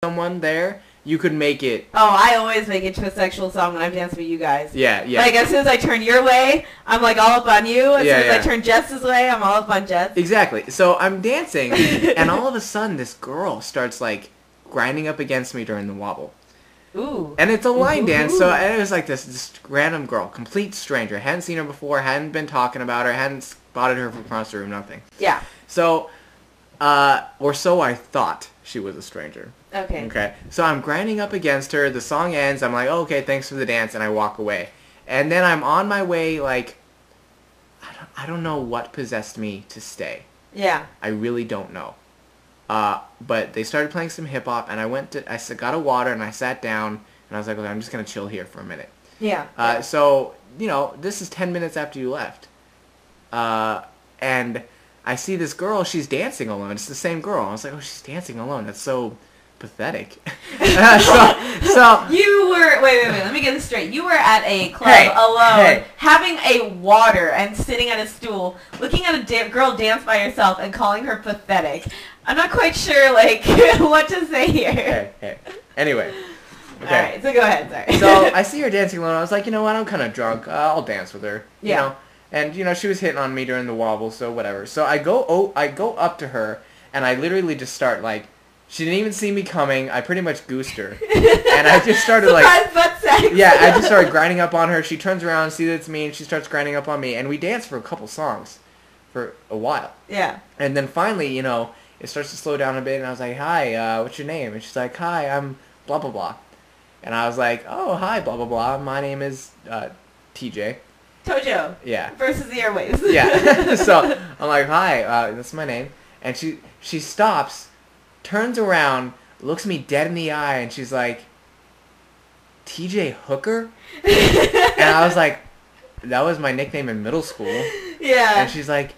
someone there, you could make it. Oh, I always make it to a sexual song when I'm dancing with you guys. Yeah. Like, as soon as I turn your way, I'm, like, all up on you. As soon as I turn Jess's way, I'm all up on Jess. Exactly. So I'm dancing, and all of a sudden, this girl starts, like, grinding up against me during the wobble. Ooh. And it's a line dance, so it was like this random girl, complete stranger. Hadn't seen her before, hadn't been talking about her, hadn't spotted her from across the room, nothing. Yeah. So, or so I thought she was a stranger. Okay. So I'm grinding up against her, the song ends, I'm like, oh, okay, thanks for the dance, and I walk away. And then I'm on my way, like, I don't know what possessed me to stay. Yeah. I really don't know. But they started playing some hip-hop, and I got a water, and I sat down, and I was like, okay, I'm just going to chill here for a minute. Yeah. So, you know, this is 10 minutes after you left. And I see this girl, she's dancing alone. It's the same girl. I was like, oh, she's dancing alone. That's so pathetic. so you were, wait, let me get this straight. You were at a club alone, having a water and sitting at a stool, looking at a girl dance by herself and calling her pathetic. I'm not quite sure, like, what to say here. Hey. Anyway. Okay. Alright, so go ahead, sorry. So I see her dancing alone. I was like, you know what, I'm kind of drunk. I'll dance with her. You know? And, you know, she was hitting on me during the wobble, so whatever. So I go up to her, and I literally just start, like, she didn't even see me coming. I pretty much goosed her. And I just started, like... butt sex. Yeah, I just started grinding up on her. She turns around, sees it's me, and she starts grinding up on me. And we danced for a couple songs for a while. Yeah. And then finally, you know, it starts to slow down a bit, and I was like, hi, what's your name? And she's like, hi, I'm blah, blah, blah. And I was like, oh, hi, blah, blah, blah. My name is TJ. ToJo. Yeah. Versus the Airwaves. Yeah. So I'm like, hi, that's my name. And she stops, turns around, looks me dead in the eye, and she's like, TJ Hooker? And I was like, that was my nickname in middle school. Yeah. And she's like,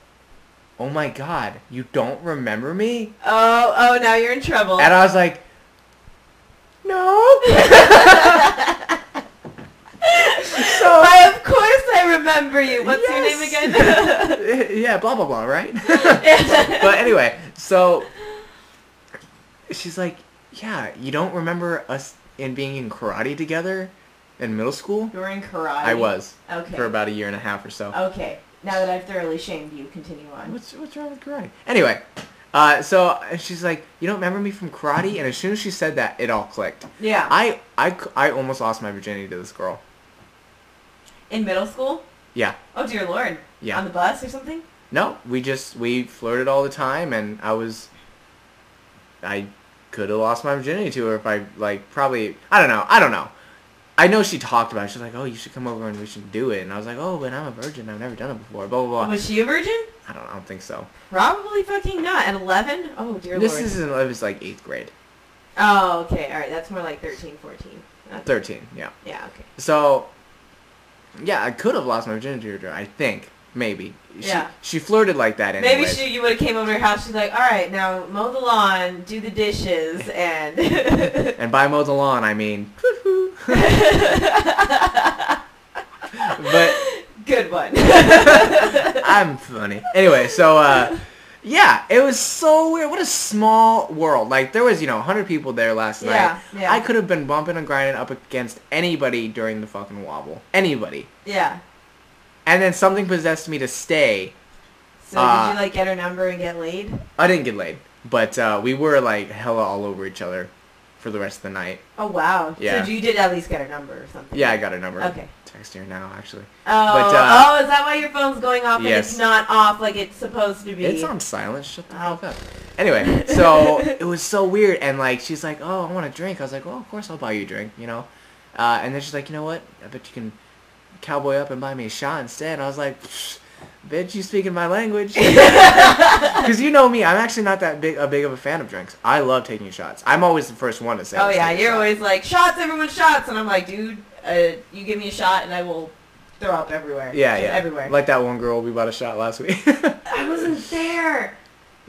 oh my god, you don't remember me? Oh, now you're in trouble. And I was like, no. So, of course I remember you. What's your name again? Yeah, blah, blah, blah, right? But anyway, so she's like, yeah, you don't remember us being in karate together in middle school? You were in karate? I was. Okay. For about a year and a half or so. Okay. Now that I've thoroughly shamed you, continue on. What's wrong with karate? Anyway, so she's like, you don't remember me from karate? And as soon as she said that, it all clicked. Yeah. I almost lost my virginity to this girl. In middle school? Yeah. Oh, dear Lord. Yeah. On the bus or something? No, we flirted all the time, and I could have lost my virginity to her if I, like, probably, I don't know. I know she talked about it. She's like, oh, you should come over and we should do it. And I was like, oh, but I'm a virgin. I've never done it before. Blah, blah, blah. Was she a virgin? I don't think so. Probably fucking not. At 11? Oh, dear Lord. It was like 8th grade. Oh, okay. All right. That's more like 13, 14. Okay. 13, yeah. Yeah, okay. So, yeah, I could have lost my virginity to her, I think. Maybe. Yeah. She flirted like that anyway. Maybe you would have came over to her house. She's like, all right, now mow the lawn, do the dishes, and... And by mow the lawn, I mean... But... Good one. I'm funny. Anyway, so, yeah, it was so weird. What a small world. Like, there was, 100 people there last night. Yeah. I could have been bumping and grinding up against anybody during the fucking wobble. Anybody. Yeah. And then something possessed me to stay. So did you, like, get her number and get laid? I didn't get laid. But we were, like, hella all over each other for the rest of the night. Oh, wow. Yeah. So you did at least get her number or something? Yeah, I got her number. Okay. Text her now, actually. Oh, is that why your phone's going off and yes. it's not off like it's supposed to be? It's on silent. Shut the fuck up. Anyway, so it was so weird. And, like, she's like, oh, I want a drink. I was like, well, of course I'll buy you a drink, And then she's like, you know what? I bet you can cowboy up and buy me a shot instead. And I was like, bitch, you speaking my language. Because you know me, I'm actually not that big of a fan of drinks. I love taking shots. I'm always the first one to say. Oh yeah, you're always like, shots, everyone shots. And I'm like, dude, you give me a shot and I will throw up everywhere. Yeah. Everywhere. Like that one girl we bought a shot last week. I wasn't there.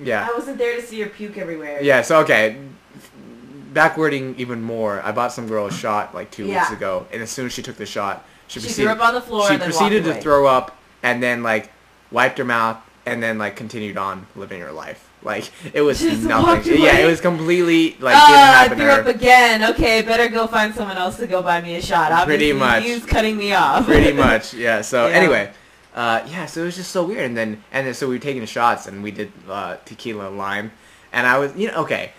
Yeah. I wasn't there to see her puke everywhere. Yeah, so okay. Backwarding even more, I bought some girl a shot like 2 weeks ago, and as soon as she took the shot, she threw up on the floor and then proceeded walked to away. throw up and then like wiped her mouth and then like continued on living her life. Like, it was Just nothing. walked away. Yeah, it was completely, like, Oh, didn't I happen threw to her. up again. Okay, better go find someone else to go buy me a shot. Obviously, Pretty much. he's cutting me off. Pretty much, yeah. So, Yeah. anyway. So it was just so weird. And then so we were taking shots, and we did tequila and lime. And I was, okay.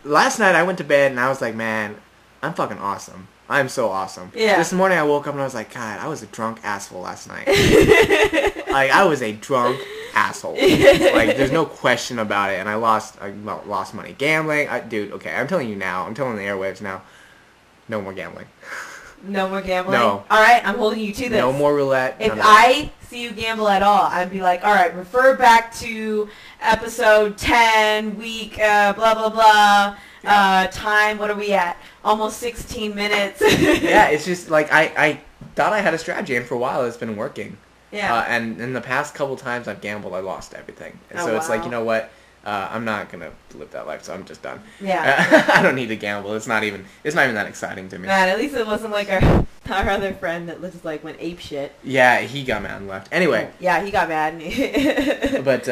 Last night I went to bed, and I was like, man, I'm fucking awesome. I'm so awesome. Yeah. This morning I woke up, and I was like, God, I was a drunk asshole last night. Like, I was a drunk asshole. Like, there's no question about it. And I lost money gambling. Dude, okay, I'm telling you now. I'm telling the airwaves now. No more gambling. No more gambling? No. All right, I'm holding you to this. No more roulette. If I see you gamble at all, I'd be like, all right, refer back to episode 10, week, blah, blah, blah, time, what are we at? Almost 16 minutes. Yeah, it's just, like, I thought I had a strategy, and for a while it's been working. Yeah. And in the past couple times I've gambled, I lost everything. And so it's like, you know what? I'm not gonna live that life, so I'm just done. Yeah. I don't need to gamble. It's not even that exciting to me. Man, at least it wasn't like our other friend that just like went ape shit. Yeah, he got mad and left. Anyway. Yeah, he got mad. But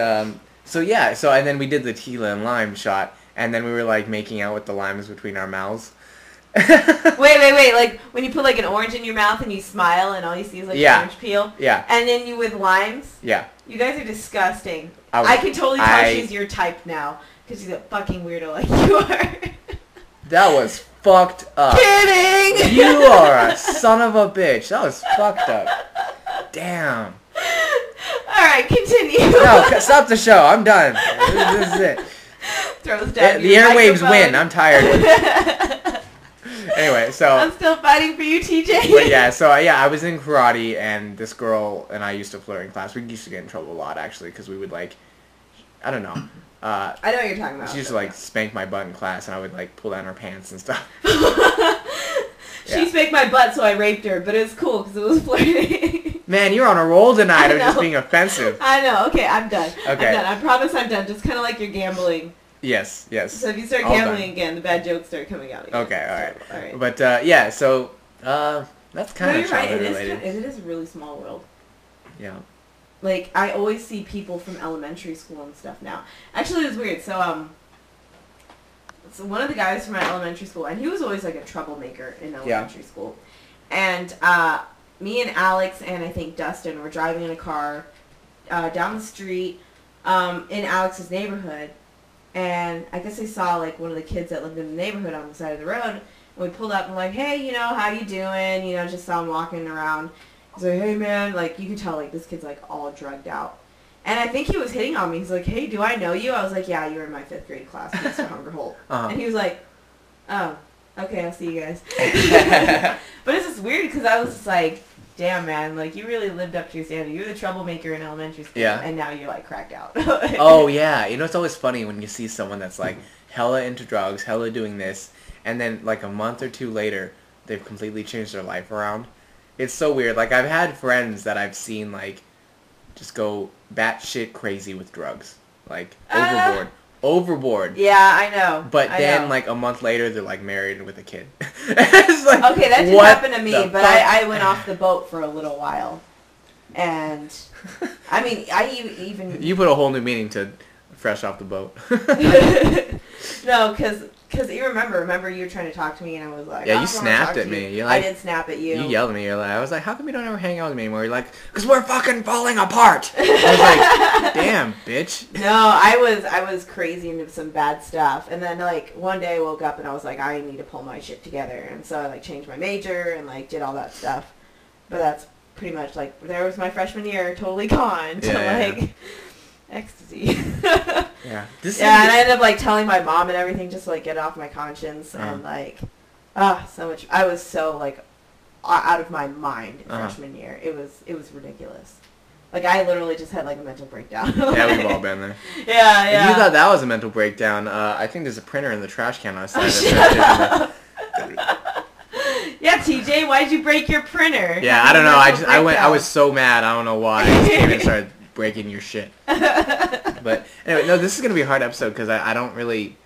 so and then we did the tequila and lime shot, and then we were like making out with the limes between our mouths. Wait, like when you put like an orange in your mouth and you smile and all you see is like orange peel? Yeah. And then you with limes? Yeah. You guys are disgusting. I can totally tell she's your type now, because she's a fucking weirdo like you are. That was fucked up. Kidding! You are a son of a bitch. That was fucked up. Damn. Alright, continue. No, stop the show. I'm done. This is it. Throws down The your airwaves microphone. win. I'm tired. Anyway, so... I'm still fighting for you, TJ. But yeah, so I was in karate, and this girl and I used to flirt in class. We used to get in trouble a lot, actually, because we would, like... I don't know. I know what you're talking about. She used to, like, spank my butt in class, and I would, like, pull down her pants and stuff. She spanked my butt, so I raped her, but it was cool, because it was flirting. Man, you're on a roll tonight of I just know. being offensive. I know. Okay, I'm done. Okay. I'm done. I promise I'm done. Just kind of like you're gambling. Yes. So if you start All gambling done. again, the bad jokes start coming out again. Okay, All right. But, yeah, so, that's kind of you're right. childhood related. It is a really small world. Yeah. Like, I always see people from elementary school and stuff now. Actually, it was weird. So one of the guys from my elementary school, and he was always, like, a troublemaker in elementary school. And me and Alex and I think Dustin were driving in a car down the street in Alex's neighborhood. And I guess they saw, like, one of the kids that lived in the neighborhood on the side of the road. And we pulled up and like, hey, how you doing? Just saw him walking around. He's like, hey, man. Like, you can tell, like, this kid's, like, all drugged out. And I think he was hitting on me. He's like, hey, do I know you? I was like, yeah, you were in my 5th grade class, Mr. Hungerholt. And he was like, oh, okay, I'll see you guys. But it's just weird because I was just like, damn, man, like, you really lived up to your standard. You were the troublemaker in elementary school, and now you're, like, cracked out. Oh, yeah. It's always funny when you see someone that's, like, hella into drugs, hella doing this, and then, like, a month or two later, they've completely changed their life around. It's so weird. Like, I've had friends that I've seen, like, just go batshit crazy with drugs. Like, overboard. Yeah, I know. But then, like, a month later, they're, like, married and with a kid. It's like, okay, that didn't happen to me, but I went off the boat for a little while. And, I mean, I even... You put a whole new meaning to fresh off the boat. No, because you remember you were trying to talk to me, and I was like... Yeah, you snapped at me. You're like, I did snap at you. You yelled at me. I was like, how come you don't ever hang out with me anymore? You're like, because we're fucking falling apart. I was like, damn, bitch. No, I was crazy into some bad stuff. And then, like, one day I woke up and I was like, I need to pull my shit together. And so I, like, changed my major and, like, did all that stuff. But that's pretty much, like, there was my freshman year totally gone to, like, ecstasy. Yeah. And I ended up, like, telling my mom and everything just to, like, get it off my conscience. And, like, so much. I was so, like, out of my mind freshman year. It was ridiculous. Like, I literally just had, like, a mental breakdown. Yeah, we've all been there. Yeah. If you thought that was a mental breakdown, I think there's a printer in the trash can outside. Yeah, TJ, why'd you break your printer? Yeah, I don't know. I was so mad. I don't know why. I just came and started breaking your shit. But anyway, no, this is gonna be a hard episode because I don't really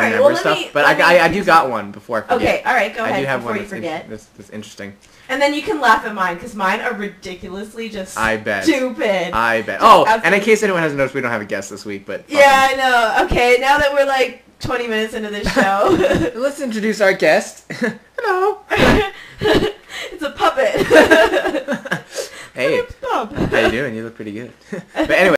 remember well, stuff. me, but I do got one before I forget. Okay, all right, go ahead. I do have before one you forget. that's interesting. And then you can laugh at mine, because mine are ridiculously just I bet. stupid. I bet. Just oh, absolutely. and in case anyone hasn't noticed, we don't have a guest this week, but... Yeah, I know. Okay, now that we're like 20 minutes into this show... Let's introduce our guest. Hello. It's a puppet. Hey, how you doing? You look pretty good. But anyway...